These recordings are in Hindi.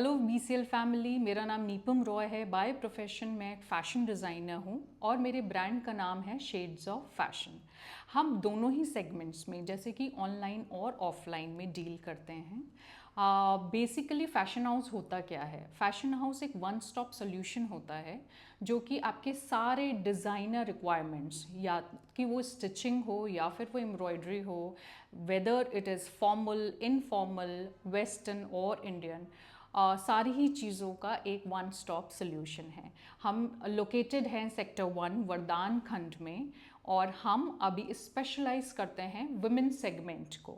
हेलो BCL फैमिली, मेरा नाम नीपम रॉय है। बाय प्रोफेशन मैं एक फ़ैशन डिज़ाइनर हूँ और मेरे ब्रांड का नाम है शेड्स ऑफ फैशन। हम दोनों ही सेगमेंट्स में जैसे कि ऑनलाइन और ऑफलाइन में डील करते हैं। बेसिकली फ़ैशन हाउस होता क्या है? फ़ैशन हाउस एक वन स्टॉप सोल्यूशन होता है जो कि आपके सारे डिज़ाइनर रिक्वायरमेंट्स, या कि वो स्टिचिंग हो या फिर वो एम्ब्रॉयडरी हो, whether it is formal, informal, western और इंडियन, सारी ही चीज़ों का एक वन स्टॉप सोल्यूशन है। हम लोकेटेड हैं सेक्टर 1 वरदान खंड में और हम अभी स्पेशलाइज करते हैं वुमेन सेगमेंट को।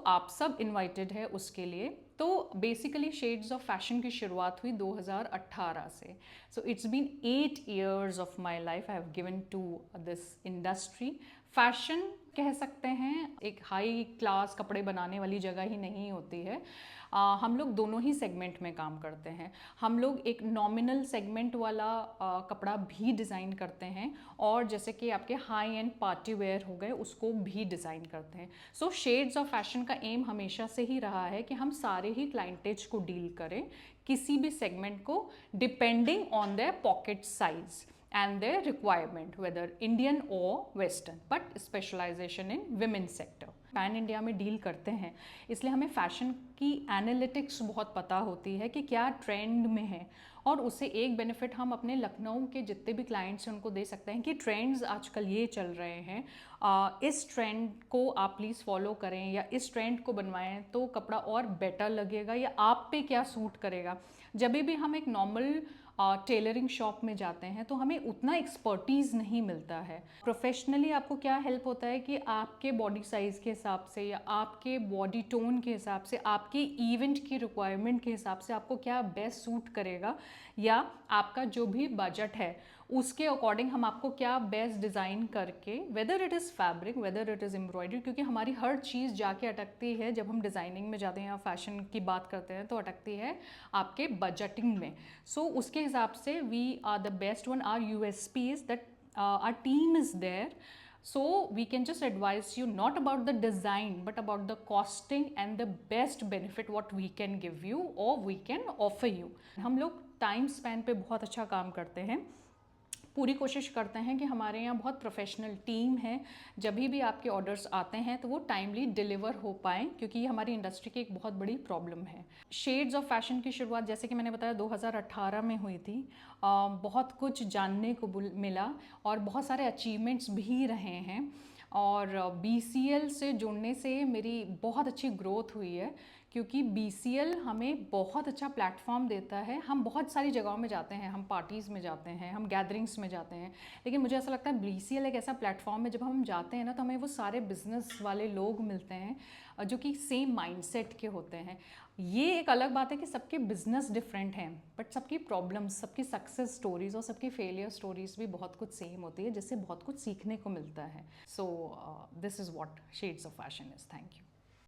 आप सब इनवाइटेड है उसके लिए। तो बेसिकली शेड्स ऑफ फैशन की शुरुआत हुई 2018 से। It's been 8 years of my life I have given to this industry. Fashion कह सकते हैं एक हाई क्लास कपड़े बनाने वाली जगह ही नहीं होती है। हम लोग दोनों ही सेगमेंट में काम करते हैं। हम लोग एक नॉमिनल सेगमेंट वाला कपड़ा भी डिज़ाइन करते हैं और जैसे कि आपके हाई एंड पार्टी वेयर हो गए उसको भी डिज़ाइन करते हैं। शेड्स ऑफ फैशन का एम हमेशा से ही रहा है कि हम सारे ही क्लाइंटेज को डील करें, किसी भी सेगमेंट को, depending on their pocket size and their requirement, whether Indian or Western, but specialization in women's sector. Pan India में डील करते हैं इसलिए हमें फैशन की एनालिटिक्स बहुत पता होती है कि क्या ट्रेंड में है, और उससे एक बेनिफिट हम अपने लखनऊ के जितने भी क्लाइंट्स हैं उनको दे सकते हैं कि ट्रेंड्स आजकल ये चल रहे हैं, इस ट्रेंड को आप प्लीज़ फॉलो करें या इस ट्रेंड को बनवाएं तो कपड़ा और बेटर लगेगा या आप पे क्या सूट करेगा। जब भी हम एक नॉर्मल टेलरिंग शॉप में जाते हैं तो हमें उतना एक्सपर्टीज़ नहीं मिलता है। प्रोफेशनली आपको क्या हेल्प होता है कि आपके बॉडी साइज़ के हिसाब से या आपके बॉडी टोन के हिसाब से, आपके इवेंट की रिक्वायरमेंट के हिसाब से आपको क्या बेस्ट सूट करेगा, या आपका जो भी बजट है उसके अकॉर्डिंग हम आपको क्या बेस्ट डिज़ाइन करके, whether it is fabric, whether it is embroidery, क्योंकि हमारी हर चीज़ जाके अटकती है जब हम डिज़ाइनिंग में जाते हैं या फैशन की बात करते हैं तो अटकती है आपके बजटिंग में। उसके हिसाब से we are the best one. Our USP is that our team is there, so we can just advise you not about the design but about the costing and the best benefit what we can give you or we can offer you. हम लोग टाइम स्पैन पे बहुत अच्छा काम करते हैं। पूरी कोशिश करते हैं कि हमारे यहाँ बहुत प्रोफेशनल टीम है, जब भी आपके ऑर्डर्स आते हैं तो वो टाइमली डिलीवर हो पाएँ, क्योंकि ये हमारी इंडस्ट्री की एक बहुत बड़ी प्रॉब्लम है। शेड्स ऑफ फैशन की शुरुआत जैसे कि मैंने बताया 2018 में हुई थी। बहुत कुछ जानने को मिला और बहुत सारे अचीवमेंट्स भी रहे हैं, और BCL से जुड़ने से मेरी बहुत अच्छी ग्रोथ हुई है, क्योंकि BCL हमें बहुत अच्छा प्लेटफॉर्म देता है। हम बहुत सारी जगहों में जाते हैं, हम पार्टीज़ में जाते हैं, हम गैदरिंग्स में जाते हैं, लेकिन मुझे ऐसा लगता है BCL एक ऐसा प्लेटफॉर्म है जब हम जाते हैं ना तो हमें वो सारे बिजनेस वाले लोग मिलते हैं जो कि सेम माइंडसेट के होते हैं। ये एक अलग बात है कि सबके बिजनेस डिफरेंट हैं, बट सबकी प्रॉब्लम्स, सबकी सक्सेस स्टोरीज और सबकी फेलियर स्टोरीज भी बहुत कुछ सेम होती है, जिससे बहुत कुछ सीखने को मिलता है। This is what shades of fashion is. Thank you.